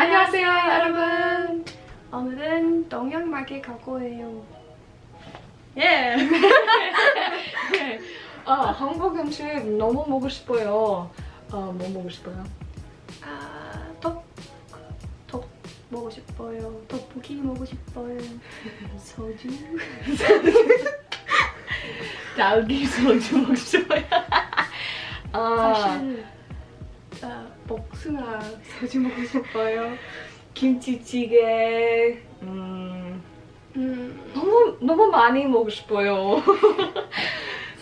안녕하세요 여러분. 오늘은 동양마켓 갈 거예요. 예. 한국 음식 너무 먹고 싶어요. 뭐 먹고 싶어요? 떡 먹고 싶어요. 떡볶이 먹고 싶어요. 소주. 딸기 소주 먹고 싶어요. 사실 복숭아 소주 먹고 싶어요. 김치찌개. 너무 많이 먹고 싶어요.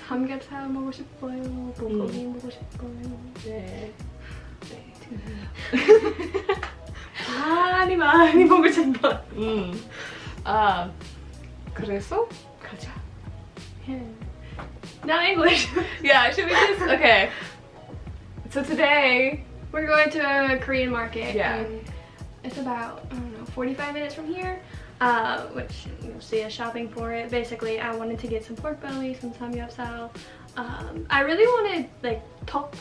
삼겹살 먹고 싶어요. 불고기 먹고 싶어요. 네. 많이 먹고 싶어요. 그래서 가자. Not English. Yeah, should we just okay. So today we're going to a Korean market. Yeah. And it's about, I don't know, 45 minutes from here. Which you'll see us shopping for it. Basically, I wanted to get some pork belly, some samgyeopsal. I really wanted like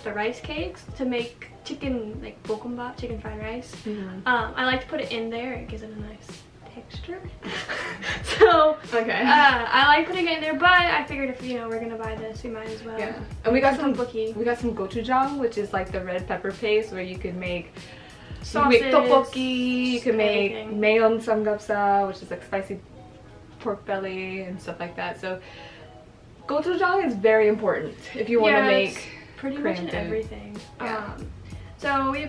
the rice cakes to make chicken like bokkeumbap, chicken fried rice. I like to put it in there. It gives it a nice texture. So okay. I like putting it in there, but I figured if we're gonna buy this, we might as well. Yeah. And we got some 떡볶이. We got some gochujang, which is like the red pepper paste where you can make sauces, 떡볶이, you can make anything. mayon samgyeopsal, which is like spicy pork belly and stuff like that. So gochujang is very important if you want to make pretty Korean much food. everything. Yeah. So we're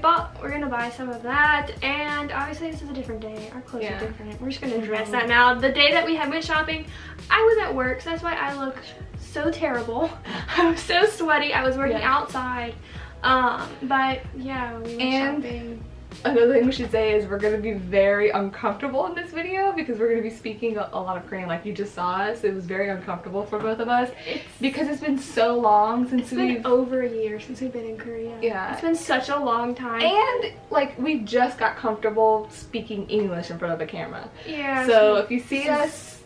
gonna buy some of that, and obviously this is a different day. Our clothes are different. We're just gonna address that now. The day that we went shopping, I was at work, so that's why I look so terrible. I was so sweaty. I was working outside. But yeah, we went shopping. Another thing we should say is we're going to be very uncomfortable in this video because we're going to be speaking a lot of Korean. Like you just saw us, it was very uncomfortable for both of us because it's been so long since we've been over a year since we've been in Korea. Yeah, it's been such a long time, and like we just got comfortable speaking English in front of the camera. Yeah, so if you see us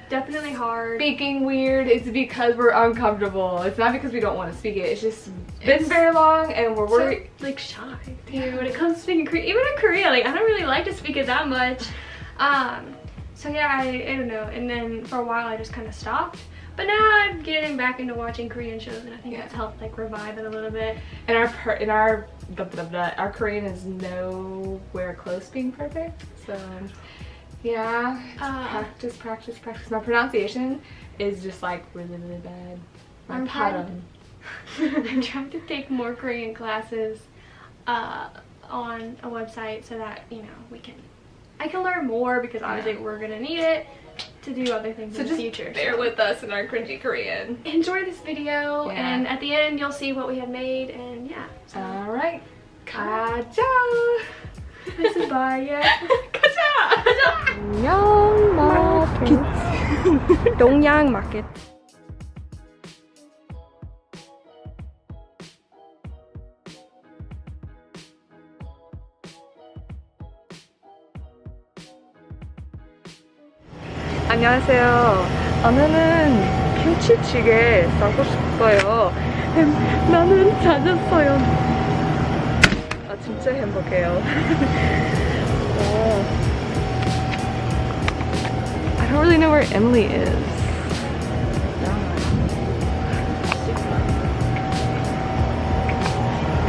definitely hard speaking weird, it's because we're uncomfortable. It's not because we don't want to speak it. It's just been very long and we're worried. So, like shy too when it comes to speaking Korean. Even in Korea, like I don't really like to speak it that much. So yeah, I don't know. And then for a while I just kind of stopped. But now I'm getting back into watching Korean shows, and I think that's helped like revive it a little bit. And our Korean is nowhere close being perfect. So yeah, practice. My pronunciation is just like really bad. I'm trying to take more Korean classes on a website so that I can learn more, because obviously we're gonna need it to do other things in the future. Bear with us in our cringy Korean. Enjoy this video, and at the end you'll see what we have made, and yeah. So. All right, 가자. This is bye. 가자. 동양마켓. 동양마켓. 안녕하세요. 오늘은 김치찌개 싸고 싶어요. 나는 찾았어요. 진짜 행복해요. I don't really know where Emily is.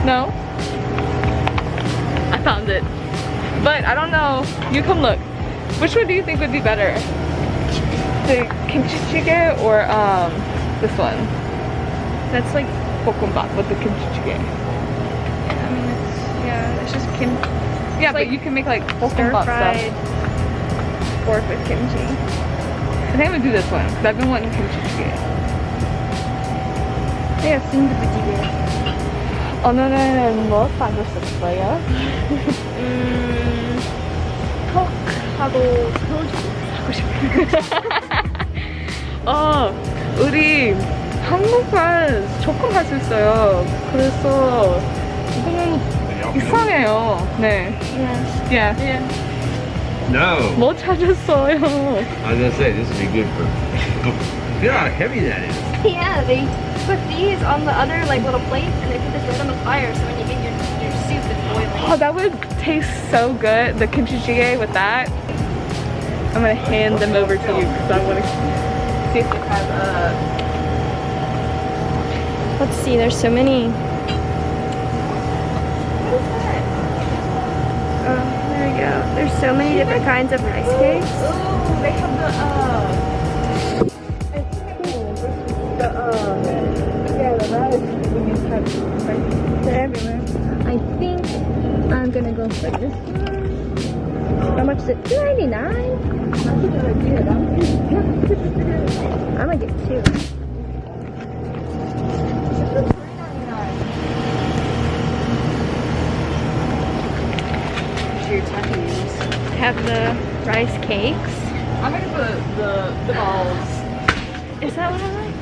No? I found it. But I don't know. You come look. Which one do you think would be better? The kimchi jjigae or this one? That's like 볶음밥 with the kimchi jjigae. I mean, it's just kimchi. Yeah, but you can make like 볶음밥 stir-fried stuff. pork with kimchi. I think I'm gonna do this one because I've been wanting kimchi jjigae. Yeah, 순두부찌개. 오늘은 뭐 사고 싶어요? 턱하고 소주 사고 싶어요. 우리 한국말 조금 할 수 있어요. 그래서 이거는 이상해요. 네. Yeah. No. 뭐 찾았어요? I was gonna say this would be good for. Feel how heavy that is. Yeah, they put these on the other like little plates, and they put this right on the fire, so when you get your soup, Oh, that would taste so good. The kimchi jjigae with that. I'm gonna hand them over to you because I want to see if they have Let's see, there's so many. Oh, there we go. There's so many different kinds of rice cakes. Oh, they have the rice. They're everywhere. I think I'm gonna go for this one. How much is it? $2.99? I'm gonna get two. Have the rice cakes. I'm gonna put the balls. Is that what I like?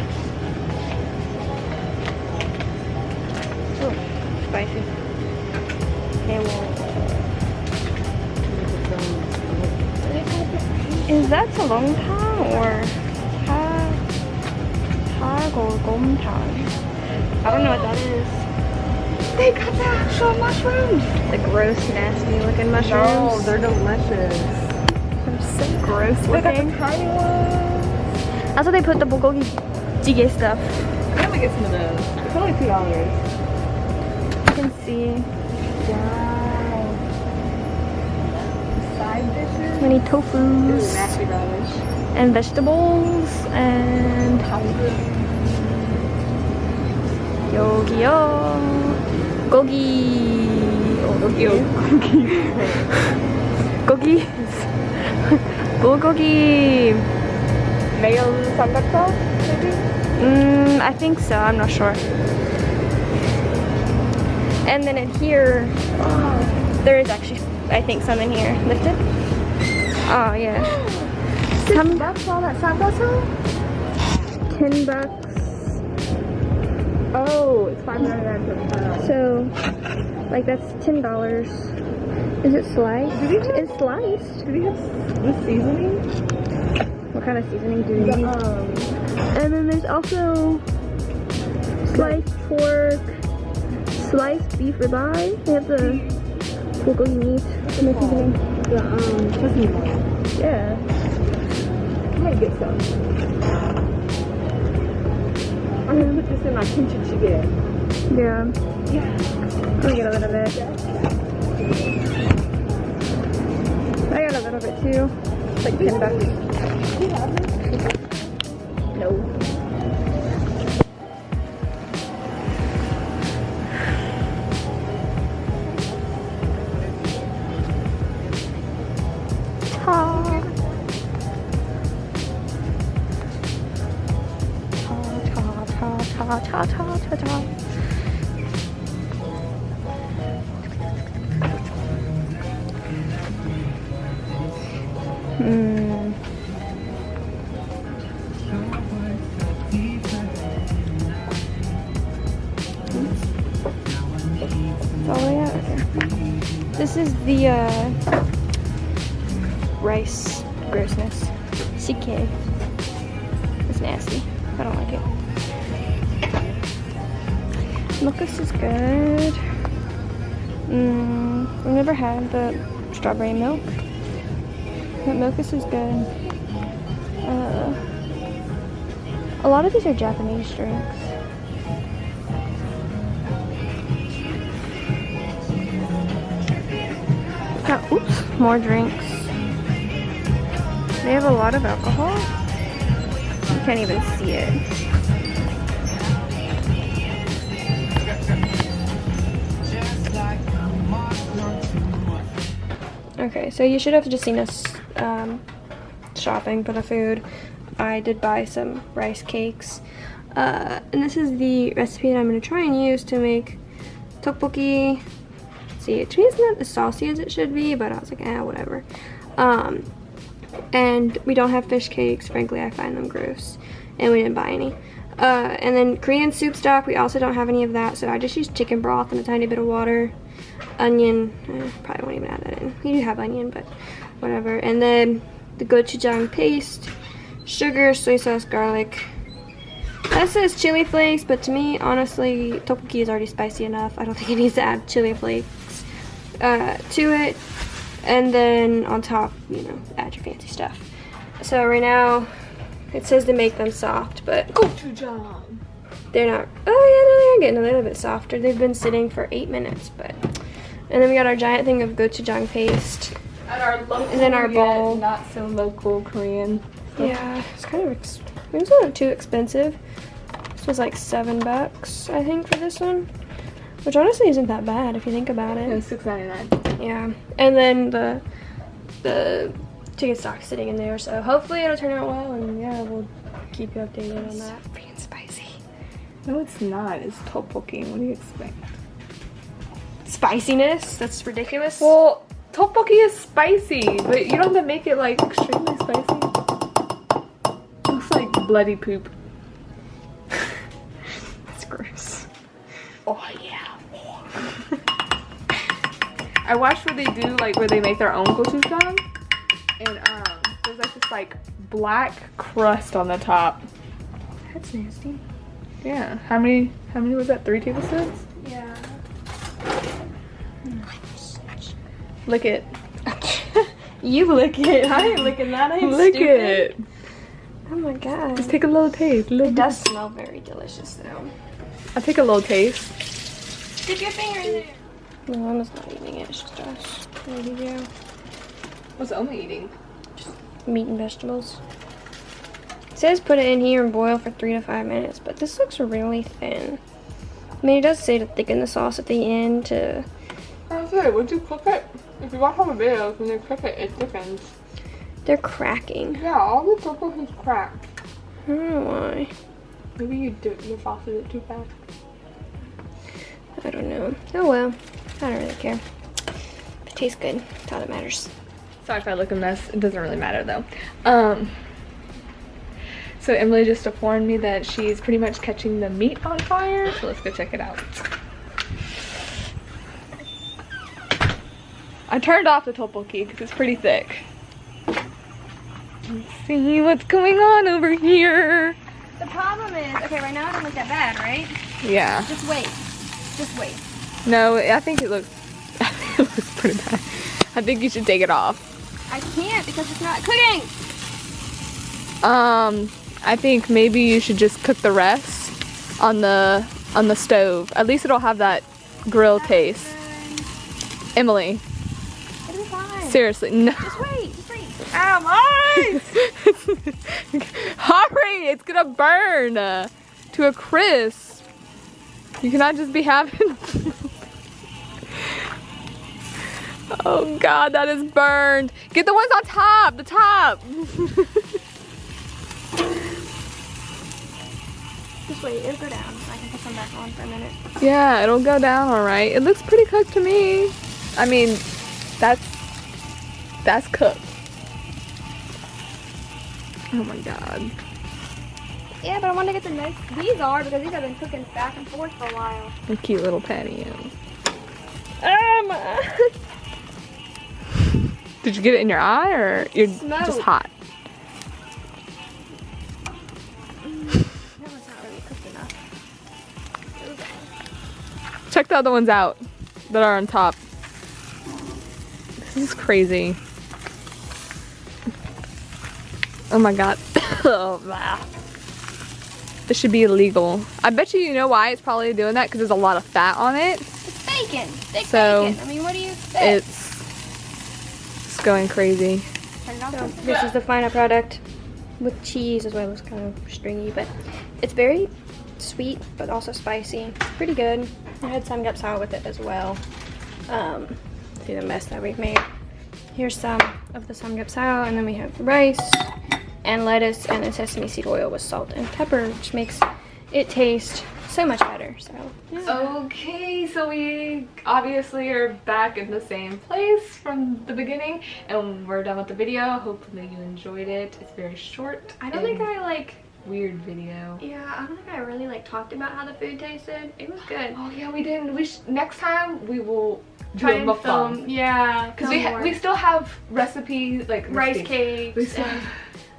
Oh, spicy. Okay, well. Is that Salongtang or Gomtang? I don't know what that is. They got the actual mushrooms. The gross, nasty looking mushrooms. No, they're delicious. They're so gross They got looking. the tiny ones. That's what they put the bulgogi jjigae stuff. I'm gonna get some of those. It's only $2. You can see Wow. Side dishes. many tofus Nasty relish. and vegetables and yogi-yo. Gogi. Gogi. Bulgogi. Mayo samgyeopsal, maybe? I think so. I'm not sure. And then in here, there is actually, I think, some in here. Lifted? Oh, yeah. That's all that samgyeopsal? $10. Oh, it's $5.99 per pound. So, like, that's $10. Is it sliced? It's sliced. Do we have the seasoning? What kind of seasoning do you need? And then there's also sliced pork, sliced beef ribeye. They have the bulgogi meat. And the seasoning. The sesame oil. Yeah. I'm gonna get some. I'm gonna put this in my kimchi jjigae. Yeah. Yeah. Let me get a little bit. I got a little bit too. It's like $10. No. Ta. It's all the way out here. This is the rice grossness. CK. It's nasty. I don't like it. Milkus is good. I've never had the strawberry milk. But Milkus is good. A lot of these are Japanese drinks. Oops, more drinks. They have a lot of alcohol. You can't even see it. Okay, so you should have just seen us shopping for the food. I did buy some rice cakes. And this is the recipe that I'm going to try and use to make tteokbokki. See, to me it's not as saucy as it should be, but I was like, whatever. And we don't have fish cakes. Frankly, I find them gross. And we didn't buy any. And then Korean soup stock, we also don't have any of that, so I just used chicken broth and a tiny bit of water. Onion, probably won't even add that in. We do have onion, but whatever. And then the gochujang paste, sugar, soy sauce, garlic, That says chili flakes, but to me, honestly, tteokbokki is already spicy enough. I don't think it needs to add chili flakes to it. And then on top, you know, add your fancy stuff. So right now, it says to make them soft, but they're not. Oh yeah, no, they're getting a little bit softer. They've been sitting for 8 minutes, but. And then we got our giant thing of gochujang paste. And our local, and then our bowl. Not so local Korean. Yeah, it's kind of. It was not too expensive. This was like $7, I think, for this one, which honestly isn't that bad if you think about it. It's $6.99. Yeah, and then the chicken stock sitting in there, so hopefully it'll turn out well, and yeah, we'll keep you updated on that. Freaking spicy. No, it's not. It's tteokbokki. What do you expect? Spiciness? That's ridiculous. Well, tteokbokki is spicy, but you don't have to make it like extremely spicy. Looks like bloody poop. That's gross. Oh yeah. I watched what they do, like where they make their own gochujang, and there's like this like black crust on the top. That's nasty. Yeah. How many was that? 3 tablespoons? Yeah. Lick it. You lick it. I ain't licking that. I ain't Lick stupid. it. Oh my god. Just take a little taste. It does smell very delicious though. I'll take a little taste. Stick your finger in there. No, I'm just not eating it. It's just us. What do you do? What's Oma eating? Meat and vegetables. It says put it in here and boil for 3 to 5 minutes, but this looks really thin. I mean, it does say to thicken the sauce at the end to... I was like, would you cook it? If you watch all the videos, when they cook it, it thickens. They're cracking. Yeah, all the tteokbokki is cracked. I don't know why. Maybe you dip your sauce in it too fast. I don't know. Oh well. I don't really care. If it tastes good, that's all that matters. Sorry if I look a mess. It doesn't really matter though. So Emily just informed me that she's pretty much catching the meat on fire. So let's go check it out. I turned off the tteokbokki because it's pretty thick. Let's see what's going on over here. The problem is, okay, right now it doesn't look that bad, right? Yeah. Just wait. Just wait. No, I think it looks pretty bad. I think you should take it off. I can't because it's not cooking. I think maybe you should just cook the rest on the stove. At least it'll have that grill taste. Emily. It'll be fine. Seriously, no. Just wait. Just wait. Ow, my eyes! Hurry! It's gonna burn to a crisp. You cannot just be having. Oh God, that is burned. Get the ones on top. The top. Just wait. It'll go down. I can put some back on for a minute. Yeah, it'll go down all right. It looks pretty cooked to me. I mean, that's cooked. Oh my God. Yeah, but I want to get the nice. These are because these have been cooking back and forth for a while. A cute little patio. My. Did you get it in your eye or you're just hot? That one's not really cooked enough. Check the other ones out that are on top. This is crazy. Oh my God. This should be illegal. I bet you know why it's probably doing that, because there's a lot of fat on it. It's bacon. Thick So, bacon. I mean, what do you expect? It's going crazy. So this is the final product with cheese as well. It's kind of stringy, but it's very sweet but also spicy. Pretty good. I had samgyeopsal with it as well. See the mess that we've made. Here's some of the samgyeopsal, and then we have rice and lettuce and then sesame seed oil with salt and pepper, which makes it taste so much better. So yeah. Okay, so we obviously are back in the same place from the beginning, and we're done with the video. Hopefully you enjoyed it. It's very short. I don't think I weird video. Yeah, I don't think I really talked about how the food tasted. It was good. Oh yeah, we didn't. Next time we will Try do a and mukbang. film. Yeah, Because we still have recipes like rice cakes.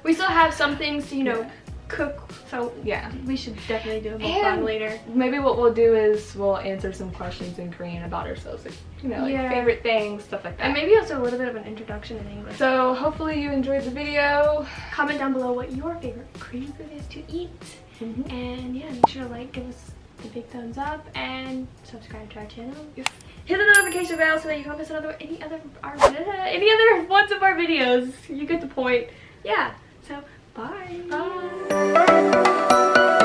We still have some things to cook So yeah. we should definitely do a mukbang later. Maybe what we'll do is we'll answer some questions in Korean about ourselves, like, you know, like favorite things, stuff like that. And maybe also a little bit of an introduction in English. So hopefully you enjoyed the video. Comment down below what your favorite Korean food is to eat. And yeah, make sure to like, give us the big thumbs up, and subscribe to our channel. Hit the notification bell so that you don't miss any other ones of our videos. You get the point. Yeah. So bye. Bye.